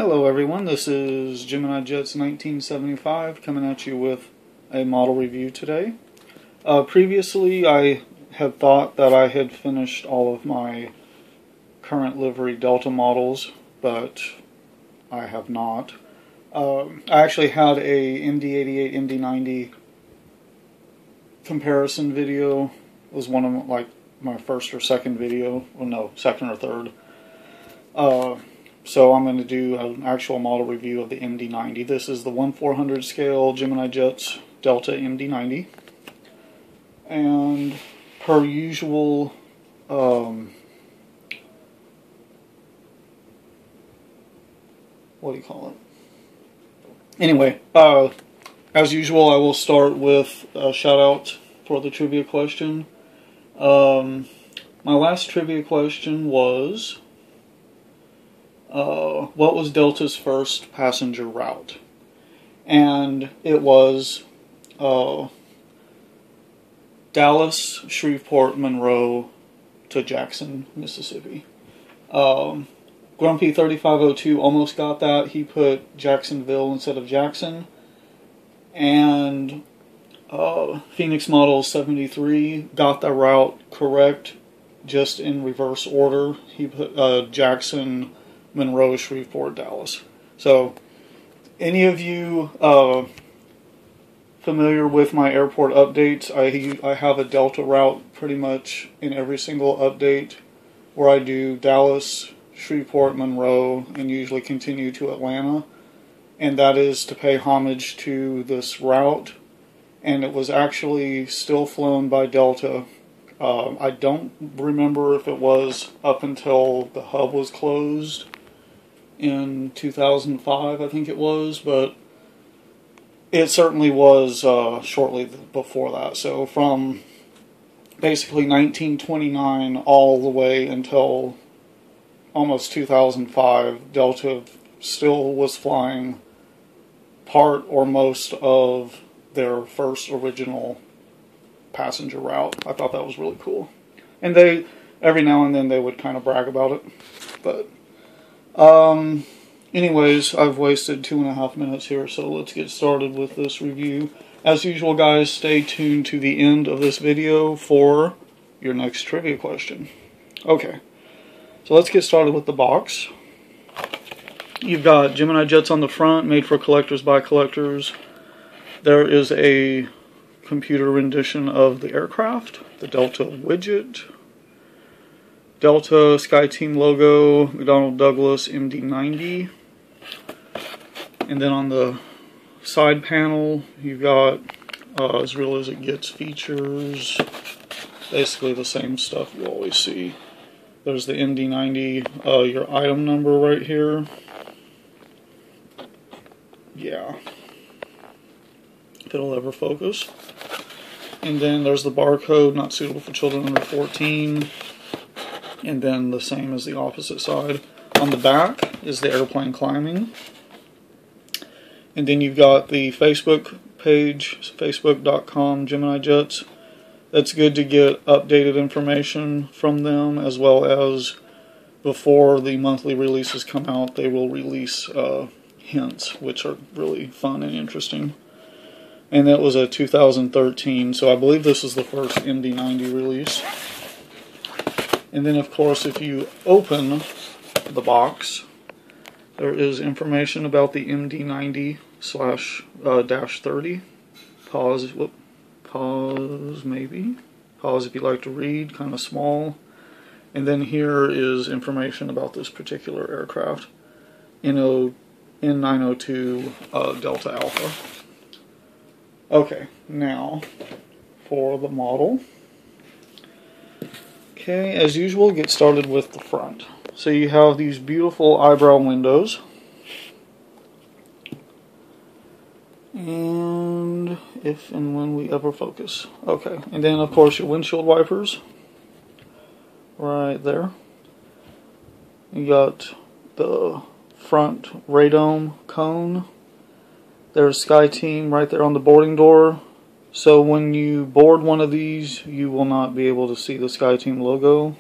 Hello everyone, this is Gemini Jets 1975 coming at you with a model review today. Previously I had thought that I had finished all of my current livery Delta models, but I have not. I actually had a MD-88, MD-90 comparison video. It was one of my first or second video, well no, second or third. So I'm going to do an actual model review of the MD-90. This is the 1/400 scale Gemini Jets Delta MD-90. And per usual, what do you call it? Anyway, as usual, I will start with a shout out for the trivia question. My last trivia question was, what was Delta's first passenger route? And it was Dallas, Shreveport, Monroe to Jackson, Mississippi. Grumpy 3502 almost got that. He put Jacksonville instead of Jackson. And Phoenix Model 73 got the route correct, just in reverse order. He put Jackson, Monroe, Shreveport, Dallas. So, any of you familiar with my airport updates? I have a Delta route pretty much in every single update, where I do Dallas, Shreveport, Monroe, and usually continue to Atlanta. And that is to pay homage to this route. And it was actually still flown by Delta. I don't remember if it was up until the hub was closed in 2005, I think it was, but it certainly was shortly before that. So from basically 1929 all the way until almost 2005, Delta still was flying part or most of their first original passenger route. I thought that was really cool. And they, every now and then, they would kind of brag about it. But anyways, I've wasted 2.5 minutes here, so let's get started with this review. As usual, guys, stay tuned to the end of this video for your next trivia question. Okay, so let's get started with the box. You've got Gemini Jets on the front, made for collectors by collectors. There is a computer rendition of the aircraft, the Delta widget, Delta SkyTeam logo, McDonnell Douglas MD-90, and then on the side panel you've got as real as it gets features, basically the same stuff you always see. There's the MD-90, your item number right here. Yeah, if it'll ever focus. And then there's the barcode, not suitable for children under 14. And then the same as the opposite side. On the back is the airplane climbing. And then you've got the Facebook page, facebook.com Gemini Jets. That's good to get updated information from them, as well as before the monthly releases come out, they will release hints, which are really fun and interesting. And that was a 2013, so I believe this is the first MD-90 release. And then, of course, if you open the box, there is information about the MD-90/-30. Pause maybe. Pause if you like to read, kind of small. And then here is information about this particular aircraft. N902 Delta Alpha. Okay, now for the model. Okay, as usual, get started with the front. So you have these beautiful eyebrow windows. And if and when we ever focus. Okay, and then of course your windshield wipers. Right there. You got the front radome cone. There's SkyTeam right there on the boarding door. So when you board one of these, you will not be able to see the SkyTeam logo.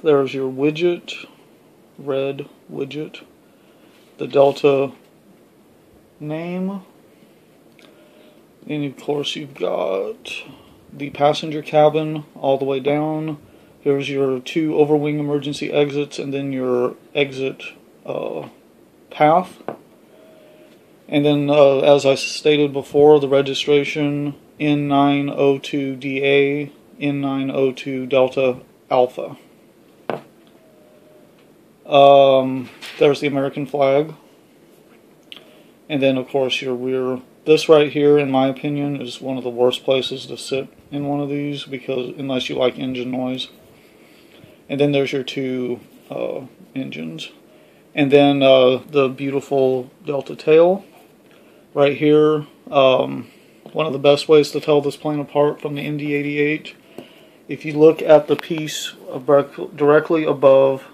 There's your widget red widget, the Delta name, and of course you've got the passenger cabin all the way down. Here's your 2 overwing emergency exits and then your exit path. And then as I stated before, the registration N902DA, N902 Delta Alpha. There's the American flag. And then of course your rear. This right here, in my opinion, is one of the worst places to sit in one of these, because unless you like engine noise. And then there's your 2 engines. And then the beautiful Delta tail right here. One of the best ways to tell this plane apart from the MD-88, if you look at the piece directly above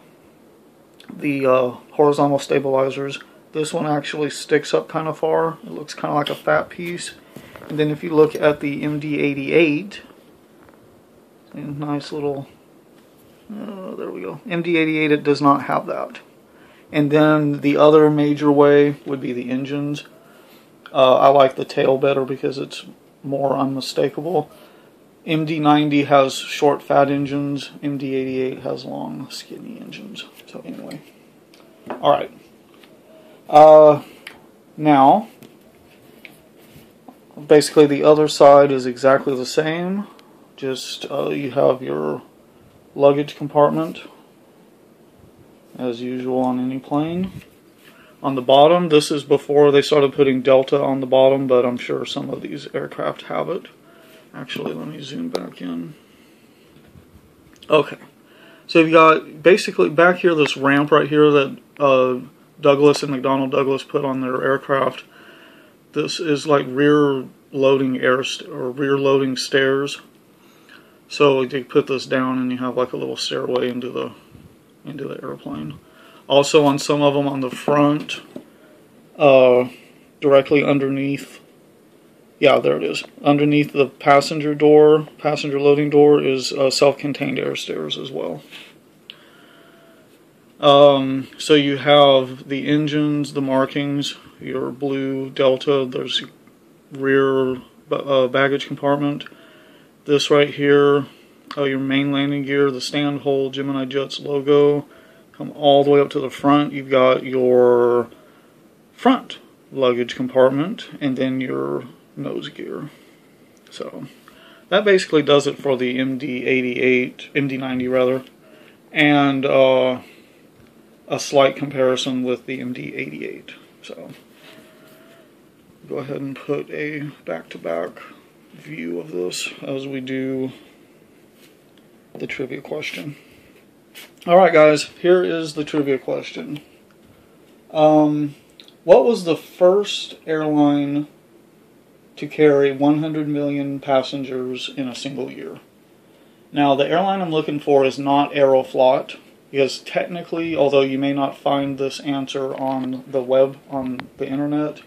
the horizontal stabilizers, this one actually sticks up kind of far. It looks kind of like a fat piece. And then if you look at the MD-88, nice little, there we go. MD-88, it does not have that. And then the other major way would be the engines. I like the tail better because it's more unmistakable. MD-90 has short, fat engines. MD-88 has long, skinny engines. So anyway, all right. Now, basically the other side is exactly the same. Just you have your luggage compartment, as usual on any plane. On the bottom, this is before they started putting Delta on the bottom, but I'm sure some of these aircraft have it. Actually, let me zoom back in. Okay, so you've got basically back here this ramp right here that Douglas and McDonnell Douglas put on their aircraft. This is like rear loading rear loading stairs. So you put this down and you have like a little stairway into the airplane. Also on some of them on the front, directly underneath, yeah, there it is. Underneath the passenger loading door is self-contained air stairs as well. So you have the engines, the markings, your blue Delta, there's rear baggage compartment. This right here, your main landing gear, the stand hole, Gemini Jets logo. Come all the way up to the front, you've got your front luggage compartment and then your nose gear. So that basically does it for the MD-90 rather, and a slight comparison with the MD-88. So go ahead and put a back-to-back view of this as we do the trivia question. Alright guys, here is the trivia question. What was the first airline to carry 100 million passengers in a single year? Now the airline I'm looking for is not Aeroflot, because technically, although you may not find this answer on the web, on the internet,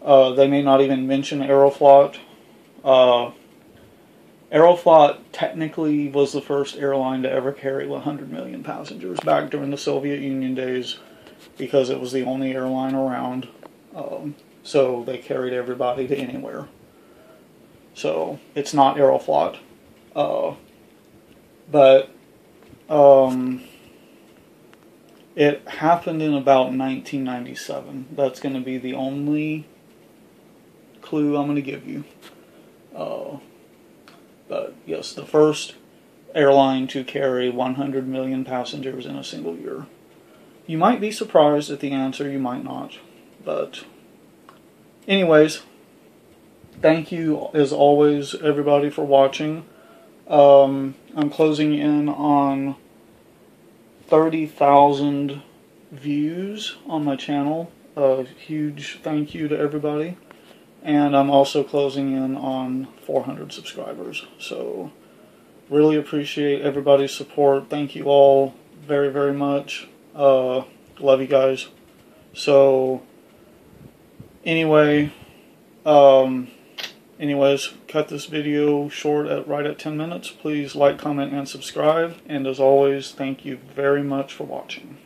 they may not even mention Aeroflot. Aeroflot technically was the first airline to ever carry 100 million passengers back during the Soviet Union days, because it was the only airline around. So they carried everybody to anywhere. So it's not Aeroflot. But it happened in about 1997. That's going to be the only clue I'm going to give you. But yes, the first airline to carry 100 million passengers in a single year. You might be surprised at the answer, you might not. But anyways, thank you as always everybody for watching. I'm closing in on 30,000 views on my channel. A huge thank you to everybody. And I'm also closing in on 400 subscribers. So really appreciate everybody's support. Thank you all very, very much. Love you guys. So anyway, anyways, cut this video short right at 10 minutes. Please like, comment, and subscribe. And as always, thank you very much for watching.